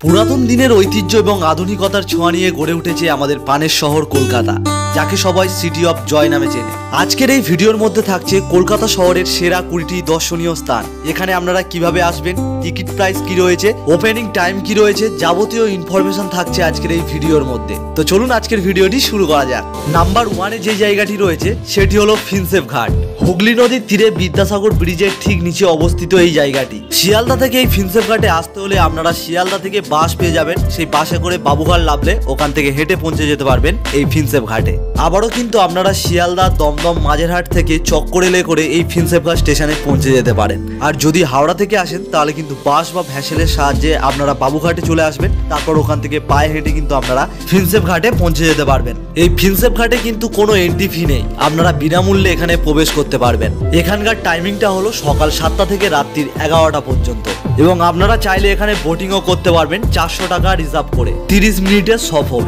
পুরাতন দিনের ঐতিহ্য এবং আধুনিকতার ছোঁয়া নিয়ে গড়ে উঠেছে আমাদের পানের শহর কলকাতা, যাকে সবাই সিটি অফ জয় নামে চেনে। আজকের এই ভিডিওর মধ্যে থাকছে কলকাতা শহরের সেরা 20টি দর্শনীয় স্থান। এখানে আপনারা কিভাবে আসবেন, টিকিট প্রাইস কি রয়েছে, ওপেনিং টাইম কি রয়েছে, যাবতীয় ইনফরমেশন থাকছে আজকের এই ভিডিওর মধ্যে। তো চলুন আজকের ভিডিওটি শুরু করা যাক। নাম্বার 1-এ যে জায়গাটি রয়েছে সেটি হলো প্রিন্সেপ ঘাট। হুগলি নদীর তীরে বিদ্যাসাগর ব্রিজের ঠিক নিচে অবস্থিত এই জায়গাটি। শিয়ালদা থেকে এই প্রিন্সেপ ঘাটে আসতে হলে আপনারা শিয়ালদা থেকে বাস পেয়ে যাবেন, সেই বাসে করে বাবুঘাট নামলে ওখান থেকে হেঁটে পৌঁছে যেতে পারবেন এই প্রিন্সেপ ঘাটে। আবারও কিন্তু আপনারা শিয়ালদা, দমদম, মাঝেরহাট থেকে চক্করেলে করে এই প্রিন্সেপ ঘাট স্টেশনে পৌঁছে যেতে পারেন। আর যদি হাওড়া থেকে আসেন তাহলে কিন্তু বাস বা ভ্যাসেলের সাহায্যে আপনারা বাবুঘাটে চলে আসবেন, তারপর ওখান থেকে পায়ে হেঁটে কিন্তু আপনারা প্রিন্সেপ ঘাটে পৌঁছে যেতে পারবেন। এই প্রিন্সেপ ঘাটে কিন্তু কোনো এন্ট্রি ফি নেই, আপনারা বিনামূল্যে এখানে প্রবেশ করতে পারবেন। এখানকার টাইমিংটা হলো সকাল 7টা থেকে রাত্রির 11টা পর্যন্ত, এবং আপনারা চাইলে এখানে বোটিংও করতে পারবেন 400 টাকা রিজার্ভ করে, 30 মিনিটের সফর।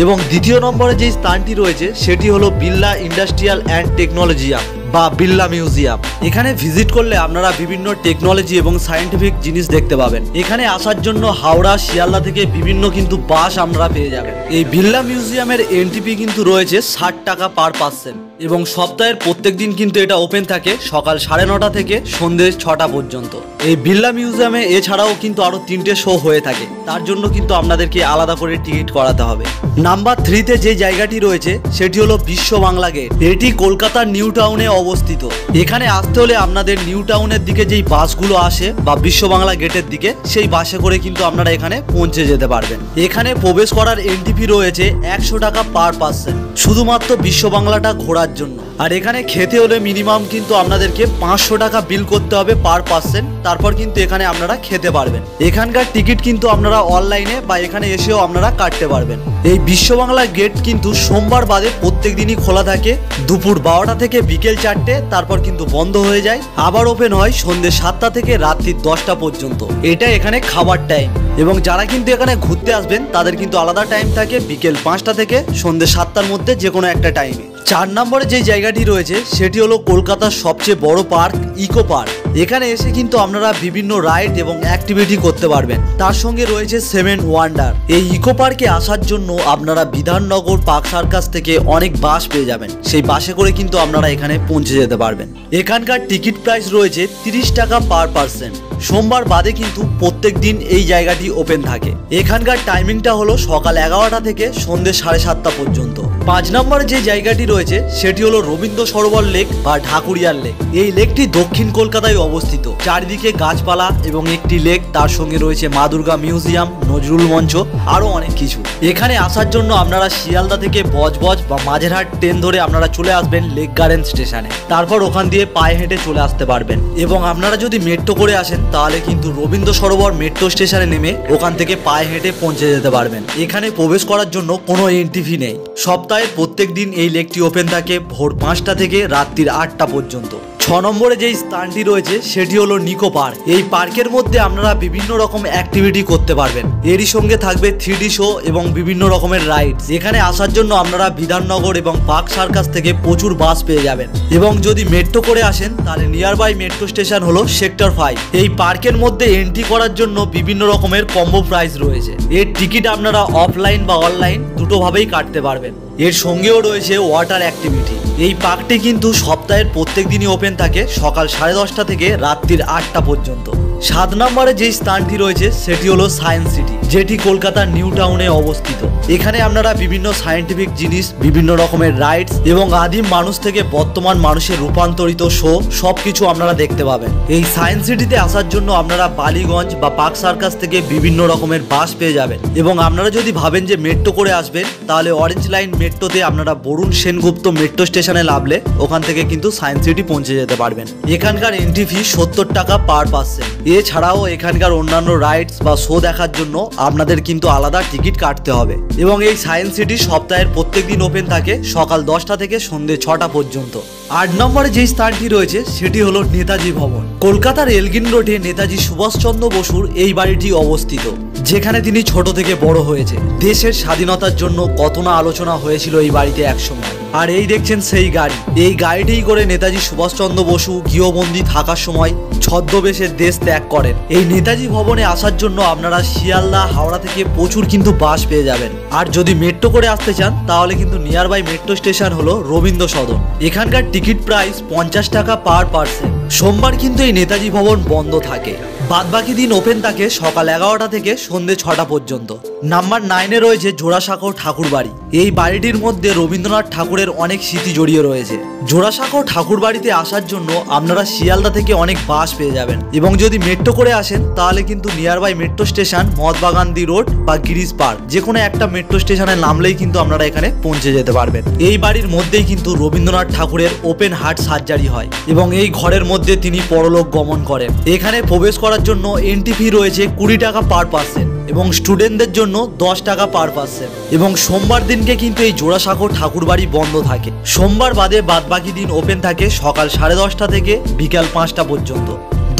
এবং দ্বিতীয় নম্বরে যে স্থানটি রয়েছে সেটি হলো বিড়লা ইন্ডাস্ট্রিয়াল অ্যান্ড টেকনোলজিয়াম বা বিড়লা মিউজিয়াম। এখানে ভিজিট করলে আপনারা বিভিন্ন টেকনোলজি এবং সায়েন্টিফিক জিনিস দেখতে পাবেন। এখানে আসার জন্য হাওড়া, শিয়ালদা থেকে বিভিন্ন কিন্তু বাস আপনারা পেয়ে যাবেন। এই বিড়লা মিউজিয়ামের এন্ট্রি ফি কিন্তু রয়েছে 60 টাকা পার পার্সন, এবং সপ্তাহের প্রত্যেক দিন কিন্তু এটা ওপেন থাকে সকাল 9:30 থেকে সন্ধ্যে 6টা পর্যন্ত। এই বিড়লা মিউজিয়ামে এছাড়াও কিন্তু আরো 3টে শো হয়ে থাকে, তার জন্য কিন্তু আপনাদেরকে আলাদা করে টিকিট করাতে হবে। নাম্বার 3-তে যে জায়গাটি রয়েছে সেটি হলো বিশ্ব বাংলা গেট। এটি কলকাতার নিউ টাউনে অবস্থিত। এখানে আসতে হলে আপনাদের নিউ টাউনের দিকে যেই বাসগুলো আসে বা বিশ্ব বাংলা গেটের দিকে, সেই বাসে করে কিন্তু আপনারা এখানে পৌঁছে যেতে পারবেন। এখানে প্রবেশ করার এন্ট্রি ফি রয়েছে 100 টাকা পার পার্সন, শুধুমাত্র বিশ্ব বাংলাটা ঘোরার জন্য। আর এখানে খেতে হলে মিনিমাম কিন্তু আপনাদেরকে 500 টাকা বিল করতে হবে পার পার্সন, তারপর কিন্তু এখানে আপনারা খেতে পারবেন। এখানকার টিকিট কিন্তু আপনারা অনলাইনে বা এখানে এসেও আপনারা কাটতে পারবেন। এই বিশ্ব বাংলা গেট কিন্তু সোমবার বাদে প্রত্যেক দিনই খোলা থাকে দুপুর 12টা থেকে বিকেল 4টে, তারপর কিন্তু বন্ধ হয়ে যায়। আবার ওপেন হয় সন্ধ্যে 7টা থেকে রাত্রি 10টা পর্যন্ত। এটা এখানে খাবার টাইম। এবং যারা কিন্তু এখানে ঘুরতে আসবেন তাদের কিন্তু আলাদা টাইম থাকে বিকেল 5টা থেকে সন্ধ্যে 7টার মধ্যে যে কোনো একটা টাইমে। 4 নম্বরে যে জায়গাটি রয়েছে সেটি হলো কলকাতার সবচেয়ে বড় পার্ক, ইকো পার্ক। এখানে এসে কিন্তু আপনারা বিভিন্ন রাইড এবং অ্যাক্টিভিটি করতে পারবেন। তার সঙ্গে রয়েছে 7 ওয়ান্ডার। এই ইকো পার্কে আসার জন্য আপনারা বিধাননগর পার্ক সার্কাস থেকে অনেক বাস পেয়ে যাবেন, সেই বাসে করে কিন্তু আপনারা এখানে পৌঁছে যেতে পারবেন। এখানকার টিকিট প্রাইস রয়েছে 30 টাকা পার পার্সন। সোমবার বাদে কিন্তু প্রত্যেক দিন এই জায়গাটি ওপেন থাকে। এখানকার টাইমিংটা হলো সকাল 11টা থেকে সন্ধ্যে 7:30 পর্যন্ত। 5 নম্বরে যে জায়গাটি রয়েছে সেটি হলো রবীন্দ্র সরোবর লেক বা ঢাকুরিয়ার লেক। এই লেকটি দক্ষিণ কলকাতায় অবস্থিত। চারিদিকে গাছপালা এবং একটি লেক, তার সঙ্গে রয়েছে মা দুর্গা মিউজিয়াম, নজরুল মঞ্চ, আরো অনেক কিছু। এখানে আসার জন্য আপনারা শিয়ালদা থেকে বজবজ বা মাঝেরহাট ট্রেন ধরে আপনারা চলে আসবেন লেক গার্ডেন স্টেশনে, তারপর ওখান দিয়ে পায়ে হেঁটে চলে আসতে পারবেন। এবং আপনারা যদি মেট্রো করে আসেন তাহলে কিন্তু রবীন্দ্র সরোবর মেট্রো স্টেশনে নেমে ওখান থেকে পায়ে হেঁটে পৌঁছে যেতে পারবেন। এখানে প্রবেশ করার জন্য কোনো এন্ট্রি ফি নেই। সপ্তাহে প্রত্যেক দিন এই লেকটি ওপেন থাকে ভোর 5টা থেকে রাত্রির 8টা পর্যন্ত। 6 নম্বরে যেই স্থানটি রয়েছে সেটি হলো নিকো পার্ক। এই পার্কের মধ্যে আপনারা বিভিন্ন রকম অ্যাক্টিভিটি করতে পারবেন। এরই সঙ্গে থাকবে 3D শো এবং বিভিন্ন রকমের রাইডস। এখানে আসার জন্য আপনারা বিধাননগর এবং পার্ক সার্কাস থেকে প্রচুর বাস পেয়ে যাবেন। এবং যদি মেট্রো করে আসেন তাহলে নিয়ার বাই মেট্রো স্টেশন হলো সেক্টর 5। এই পার্কের মধ্যে এন্ট্রি করার জন্য বিভিন্ন রকমের কম্বো প্রাইস রয়েছে। এর টিকিট আপনারা অফলাইন বা অনলাইন দুটোভাবেই কাটতে পারবেন। এর সঙ্গেও রয়েছে ওয়াটার অ্যাক্টিভিটি। এই পার্কটি কিন্তু সপ্তাহের প্রত্যেক দিনই ওপেন থাকে সকাল 10:30 থেকে রাত্রির 8টা পর্যন্ত। 7 নম্বরে যে স্থানটি রয়েছে সেটি হলো সায়েন্স সিটি, যেটি কলকাতার নিউ টাউনে অবস্থিত। এখানে আপনারা বিভিন্ন সায়েন্টিফিক জিনিস, বিভিন্ন রকমের রাইডস এবং আদিম মানুষ থেকে বর্তমান মানুষের রূপান্তরিত শো সবকিছু আপনারা দেখতে পাবেন। এই সায়েন্স সিটিতে আসার জন্য আপনারা বালিগঞ্জ বা পার্ক সার্কাস থেকে বিভিন্ন রকমের বাস পেয়ে যাবেন। এবং আপনারা যদি ভাবেন যে মেট্রো করে আসবেন তাহলে অরেঞ্জ লাইন মেট্রোতে আপনারা বরুণ সেনগুপ্ত মেট্রো স্টেশনে নামলে ওখান থেকে কিন্তু সায়েন্স সিটি পৌঁছে যেতে পারবেন। এখানকার এন্ট্রি ফি 70 টাকা পার পার্সন। এছাড়াও এখানকার অন্যান্য রাইডস বা শো দেখার জন্য আপনাদের কিন্তু আলাদা টিকিট কাটতে হবে। এবং এই সায়েন্স সিটি সপ্তাহের প্রত্যেক দিন ওপেন থাকে সকাল 10টা থেকে সন্ধ্যে 6টা পর্যন্ত। 8 নম্বরে যে স্থানটি রয়েছে সেটি হলো নেতাজি ভবন। কলকাতার এলগিন রোডে নেতাজি সুভাষচন্দ্র বসুর এই বাড়িটি অবস্থিত, যেখানে তিনি ছোট থেকে বড় হয়েছে। দেশের স্বাধীনতার জন্য কত না আলোচনা হয়েছিল এই বাড়িতে একসময়। আর এই দেখছেন সেই গাড়ি, এই গাড়িটিই করে নেতাজি সুভাষচন্দ্র বসু গৃহবন্দী থাকার সময় ছদ্মবেশে দেশ ত্যাগ করেন। এই নেতাজি ভবনে আসার জন্য আপনারা শিয়ালদা হাওড়া থেকে প্রচুর কিন্তু বাস পেয়ে যাবেন। আর যদি মেট্রো করে আসতে চান তাহলে কিন্তু নিয়ার বাই মেট্রো স্টেশন হলো রবীন্দ্র সদন। এখানকার টিকিট প্রাইস 50 টাকা পার পার্সন। সোমবার কিন্তু এই নেতাজি ভবন বন্ধ থাকে, বাদবাকি দিন ওপেন থাকে সকাল 11টা থেকে সন্ধ্যে 6টা পর্যন্ত। নাম্বার 9-এ রয়েছে জোড়াসাঁকো ঠাকুর বাড়ি। এই বাড়িটির মধ্যে রবীন্দ্রনাথ ঠাকুরের অনেক স্মৃতি জড়িয়ে রয়েছে। জোড়াসাঁকো ঠাকুর বাড়িতে আসার জন্য আপনারা শিয়ালদা থেকে অনেক বাস পেয়ে যাবেন, এবং যদি মেট্রো করে আসেন তাহলে কিন্তু near by metro station Mahatma Gandhi road বা গিরিশ পার্ক যে কোনো একটা মেট্রো স্টেশনে নামলেই কিন্তু আপনারা এখানে পৌঁছে যেতে পারবেন। এই বাড়ির মধ্যেই কিন্তু রবীন্দ্রনাথ ঠাকুরের ওপেন হার্ট সার্জারি হয় এবং এই ঘরের মধ্যে তিনি পরলোক গমন করেন। এখানে প্রবেশ করার জন্য এন্ট্রি ফি রয়েছে 20 টাকা পার পার্সন এবং স্টুডেন্টদের জন্য 10 টাকা পার পার্সন। এবং সোমবার দিনকে কিন্তু এই জোড়াসাঁকো ঠাকুর বাড়ি বন্ধ থাকে। সোমবার বাদে বাদবাকি দিন ওপেন থাকে সকাল 10:30 থেকে বিকাল 5টা পর্যন্ত।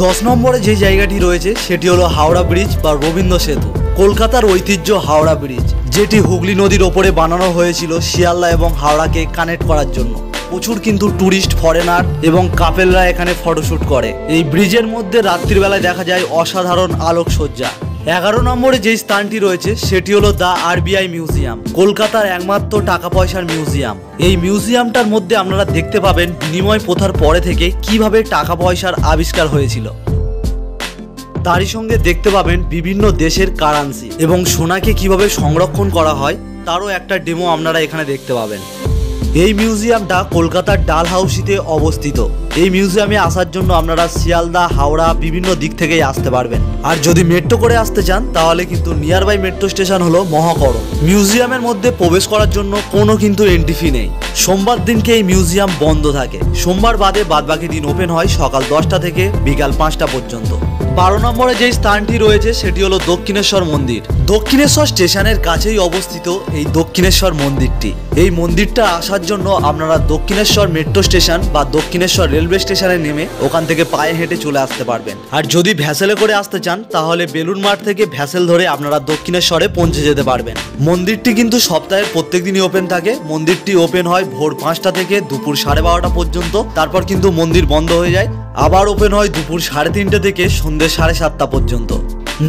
10 নম্বরে যে জায়গাটি রয়েছে সেটি হলো হাওড়া ব্রিজ বা রবীন্দ্র সেতু। কলকাতার ঐতিহ্য হাওড়া ব্রিজ, যেটি হুগলি নদীর ওপরে বানানো হয়েছিল শিয়ালদা এবং হাওড়াকে কানেক্ট করার জন্য। প্রচুর কিন্তু ট্যুরিস্ট, ফরেনার এবং কাপেলরা এখানে ফটোশুট করে। এই ব্রিজের মধ্যে রাত্রিবেলায় দেখা যায় অসাধারণ আলোকসজ্জা। 11 নম্বরে যে স্থানটি রয়েছে সেটি হলো দ্য আরবিআই মিউজিয়াম, কলকাতার একমাত্র টাকা পয়সার মিউজিয়াম। এই মিউজিয়ামটার মধ্যে আপনারা দেখতে পাবেন বিনিময় প্রথার পরে থেকে কিভাবে টাকা পয়সার আবিষ্কার হয়েছিল। তারই সঙ্গে দেখতে পাবেন বিভিন্ন দেশের কারেন্সি এবং সোনাকে কিভাবে সংরক্ষণ করা হয় তারও একটা ডেমো আপনারা এখানে দেখতে পাবেন। এই মিউজিয়ামটা কলকাতার ডালহাউসিতে অবস্থিত। এই মিউজিয়ামে আসার জন্য আপনারা শিয়ালদা, হাওড়া বিভিন্ন দিক থেকেই আসতে পারবেন। আর যদি মেট্রো করে আসতে চান তাহলে কিন্তু নিয়ার বাই মেট্রো স্টেশন হলো মহাকরণ। মিউজিয়ামের মধ্যে প্রবেশ করার জন্য কোনো কিন্তু এন্ট্রি ফি নেই। সোমবার দিনকে এই মিউজিয়াম বন্ধ থাকে। সোমবার বাদে বাদবাকি দিন ওপেন হয় সকাল 10টা থেকে বিকাল 5টা পর্যন্ত। 12 নম্বরে যে স্থানটি রয়েছে সেটি হলো দক্ষিণেশ্বর মন্দির। দক্ষিণেশ্বর স্টেশনের কাছেই অবস্থিত এই দক্ষিণেশ্বর মন্দিরটি। এই মন্দিরটা আসার জন্য আপনারা দক্ষিণেশ্বর মেট্রো স্টেশন বা দক্ষিণেশ্বর রেলওয়ে স্টেশনে নেমে ওখান থেকে পায়ে হেঁটে চলে আসতে পারবেন। আর যদি ভ্যাসেলে করে আসতে চান তাহলে বেলুন মাঠ থেকে ভ্যাসেল ধরে আপনারা দক্ষিণেশ্বরে পৌঁছে যেতে পারবেন। মন্দিরটি কিন্তু সপ্তাহের প্রত্যেক দিনই ওপেন থাকে। মন্দিরটি ওপেন হয় ভোর 5টা থেকে দুপুর 12:30 পর্যন্ত। তারপর কিন্তু মন্দির বন্ধ হয়ে যায়। আবার ওপেন হয় দুপুর 3:30 থেকে সন্ধ্যে 7:30 পর্যন্ত।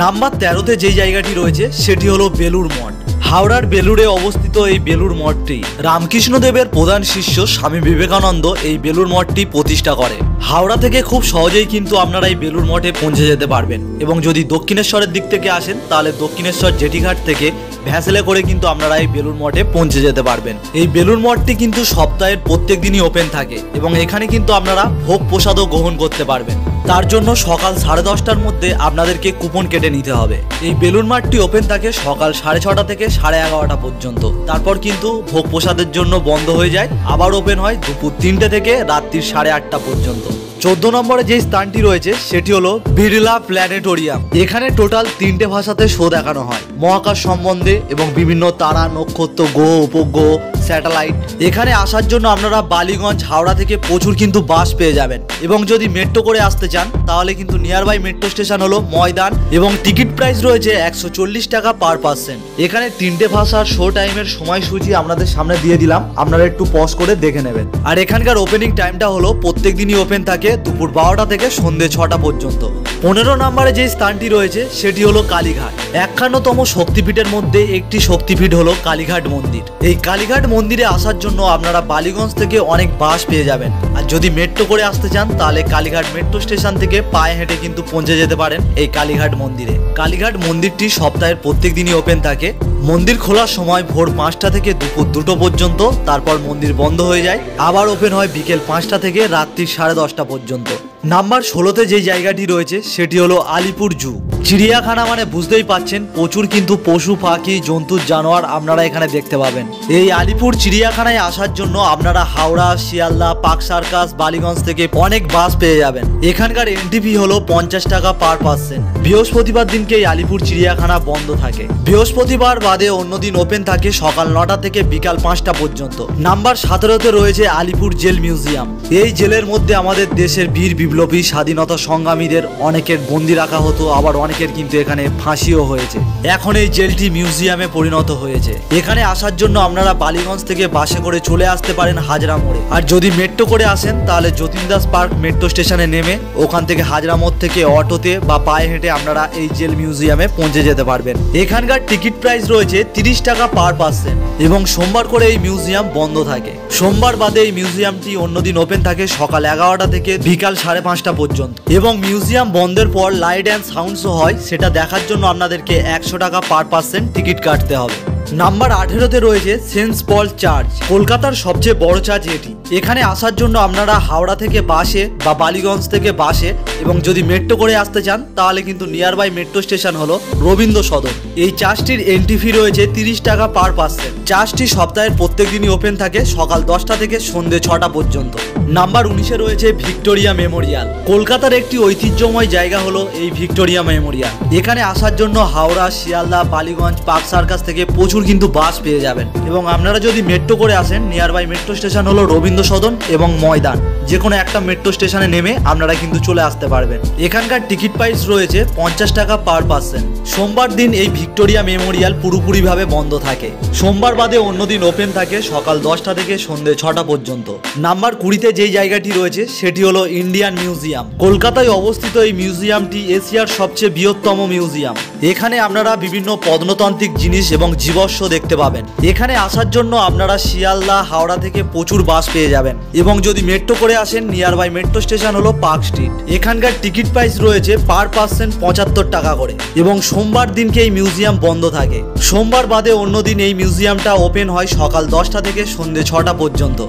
নাম্বার 13-তে যে জায়গাটি রয়েছে সেটি হলো বেলুড় মঠ। হাওড়ার বেলুড়ে অবস্থিত এই বেলুড় মঠটি রামকৃষ্ণদেবের প্রধান শিষ্য স্বামী বিবেকানন্দ এই বেলুড় মঠটি প্রতিষ্ঠা করে। হাওড়া থেকে খুব সহজেই কিন্তু আপনারা এই বেলুড় মঠে পৌঁছে যেতে পারবেন। এবং যদি দক্ষিণেশ্বরের দিক থেকে আসেন তাহলে দক্ষিণেশ্বর জেটিঘাট থেকে ভ্যাসেলে করে কিন্তু আপনারা এই বেলুড় মঠে পৌঁছে যেতে পারবেন। এই বেলুড় মঠটি কিন্তু সপ্তাহের প্রত্যেক দিনই ওপেন থাকে এবং এখানে কিন্তু আপনারা ভোগ প্রসাদও গ্রহণ করতে পারবেন। তার জন্য সকাল 10:30টার মধ্যে আপনাদেরকে কুপন কেটে নিতে হবে। এই বেলুড় মঠটি ওপেন থাকে সকাল 6:30 থেকে 11:30 পর্যন্ত। তারপর কিন্তু ভোগ প্রসাদের জন্য বন্ধ হয়ে যায়। আবার ওপেন হয় দুপুর 3টে থেকে রাত্রি 8:30 পর্যন্ত। 14 নম্বরে যে স্থানটি রয়েছে সেটি হলো বিড়লা প্ল্যানেটোরিয়াম। এখানে টোটাল 3টে ভাষাতে শো দেখানো হয় মহাকাশ সম্বন্ধে এবং বিভিন্ন তারা, নক্ষত্র, গ্রহ, উপগ্রহ, স্যাটেলাইট। এখানে আসার জন্য আপনারা বালিগঞ্জ, হাওড়া থেকে প্রচুর কিন্তু বাস পেয়ে যাবেন। এবং যদি মেট্রো করে আসতে চান তাহলে কিন্তু নিয়ার বাই মেট্রো স্টেশন হলো ময়দান এবং টিকিট প্রাইস রয়েছে 140 টাকা পার পার্সন। এখানে 3টে ভাষার শো টাইমের সময়সূচি আপনাদের সামনে দিয়ে দিলাম, আপনারা একটু পজ করে দেখে নেবেন। আর এখানকার ওপেনিং টাইমটা হলো প্রত্যেক দিনই ওপেন থাকে দুপুর 12টা থেকে সন্ধ্যে 6টা পর্যন্ত। 15 নম্বরে যে স্থানটি রয়েছে সেটি হলো কালীঘাট। 51তম শক্তিপীঠের মধ্যে একটি শক্তিপীঠ হলো কালীঘাট মন্দির। এই কালীঘাট মন্দিরে আসার জন্য আপনারা বালিগঞ্জ থেকে অনেক বাস পেয়ে যাবেন। আর যদি মেট্রো করে আসতে চান তাহলে কালীঘাট মেট্রো স্টেশন থেকে পায়ে হেঁটে কিন্তু পৌঁছে যেতে পারেন এই কালীঘাট মন্দিরে। কালীঘাট মন্দিরটি সপ্তাহের প্রত্যেক দিনই ওপেন থাকে। মন্দির খোলার সময় ভোর 5টা থেকে দুপুর 2টো পর্যন্ত। তারপর মন্দির বন্ধ হয়ে যায়। আবার ওপেন হয় বিকেল 5টা থেকে রাত্রি 10:30 পর্যন্ত। নাম্বার 16-তে যে জায়গাটি রয়েছে সেটি হলো আলিপুর জু। চিড়িয়াখানা মানে বুঝতেই পাচ্ছেন প্রচুর কিন্তু পশু, পাখি, জন্তু, জানোয়ার আপনারা এখানে দেখতে পাবেন। এই আলিপুর চিড়িয়াখানায় আসার জন্য আপনারা হাওড়া, শিয়ালদা, পার্ক সার্কাস, বালিগঞ্জ থেকে অনেক বাস পেয়ে যাবেন। এখানকার এন্ট্রি ফি হলো 50 টাকা পার পার্সন। বৃহস্পতিবার দিনকে এই আলিপুর চিড়িয়াখানা বন্ধ থাকে। বৃহস্পতিবার বাদে অন্যদিন ওপেন থাকে সকাল 9টা থেকে বিকাল 5টা পর্যন্ত। নাম্বার 17-তে রয়েছে আলিপুর জেল মিউজিয়াম। এই জেলের মধ্যে আমাদের দেশের বীর বিপ্লবী স্বাধীনতা সংগ্রামীদের অনেকের বন্দি রাখা হতো, আবার অনেকের কিন্তু এখানে ফাঁসিও হয়েছে। এখন এই জেলটি মিউজিয়ামে পরিণত হয়েছে। এখানে আসার জন্য আপনারা বালিগঞ্জ থেকে বাসে করে চলে আসতে পারেন হাজরা মোড়ে, আর যদি মেট্রো করে আসেন তাহলে যতীন দাস পার্ক মেট্রো স্টেশনে নেমে ওখান থেকে হাজরা মোড় থেকে অটোতে বা পায়ে হেঁটে আপনারা এই জেল মিউজিয়ামে পৌঁছে যেতে পারবেন। এখানকার টিকিট প্রাইস রয়েছে 30 টাকা পার পার্সন এবং সোমবার করে এই মিউজিয়াম বন্ধ থাকে। সোমবার বাদে এই মিউজিয়ামটি অন্যদিন ওপেন থাকে সকাল 11টা থেকে বিকাল 5:30 পর্যন্ত এবং মিউজিয়াম বন্ধের পর লাইট অ্যান্ড সাউন্ড শো হয়, সেটা দেখার জন্য আপনাদেরকে 100 টাকা পার পার্সন টিকিট কাটতে হবে। নাম্বার 18তে রয়েছে সেন্ট পল চার্চ, কলকাতার সবচেয়ে বড় চার্চ এটি। এখানে আসার জন্য আপনারা হাওড়া থেকে বাসে বা বালিগঞ্জ থেকে বাসে এবং যদি মেট্রো করে আসতে চান তাহলে কিন্তু নিয়ার বাই মেট্রো স্টেশন হলো রবীন্দ্র সদন। এই চার্চটির এন্ট্রি ফি রয়েছে 30 টাকা পার পার্সন। চার্চটি সপ্তাহের প্রত্যেক দিনই ওপেন থাকে সকাল 10টা থেকে সন্ধ্যে 6টা পর্যন্ত। নাম্বার 19-এ রয়েছে ভিক্টোরিয়া মেমোরিয়াল। কলকাতার একটি ঐতিহ্যময় জায়গা হলো এই ভিক্টোরিয়া মেমোরিয়াল। এখানে আসার জন্য হাওড়া, শিয়ালদা, বালিগঞ্জ, পার্ক সার্কাস থেকে প্রচুর কিন্তু বাস পেয়ে যাবেন এবং আপনারা যদি মেট্রো করে আসেন নিয়ার বাই মেট্রো স্টেশন হলো রবীন্দ্র সদন এবং ময়দান। যে কোনো একটা মেট্রো স্টেশনে নেমে আপনারা কিন্তু চলে আসতে পারবেন। এখানকার টিকিট প্রাইস রয়েছে 50 টাকা পার পার্সন। সোমবার দিন এই ভিক্টোরিয়া মেমোরিয়াল পুরোপুরিভাবে বন্ধ থাকে। সোমবার বাদে অন্যদিন ওপেন থাকে সকাল 10টা থেকে সন্ধ্যে 6টা পর্যন্ত। নাম্বার 20-তে যেই জায়গাটি রয়েছে সেটি হলো ইন্ডিয়ান মিউজিয়াম। কলকাতায় অবস্থিত এই মিউজিয়ামটি এশিয়ার সবচেয়ে বৃহত্তম মিউজিয়াম। এখানে আপনারা বিভিন্ন প্রত্নতান্ত্রিক জিনিস এবং জীবস্ব দেখতে পাবেন। এখানে আসার জন্য আপনারা শিয়ালদা, হাওড়া থেকে প্রচুর বাস পেয়ে যাবেন এবং যদি মেট্রো করে আসেন নিয়ার বাই মেট্রো স্টেশন হলো পার্ক স্ট্রিট। এখানকার টিকিট প্রাইস রয়েছে পার পার্সন 75 টাকা করে এবং সোমবার দিনকে এই মিউজিয়াম বন্ধ থাকে। সোমবার বাদে অন্যদিন এই মিউজিয়ামটা ওপেন হয় সকাল 10টা থেকে সন্ধ্যে 6টা পর্যন্ত।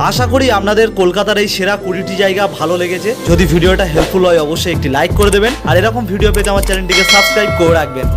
আশা করি আপনাদের কলকাতার এই সেরা 20টি জায়গা ভালো লেগেছে। যদি ভিডিওটা হেল্পফুল হয় অবশ্যই একটি লাইক করে দেবেন আর এরকম ভিডিও পেতে আমার চ্যানেলটিকে সাবস্ক্রাইব করে রাখবেন।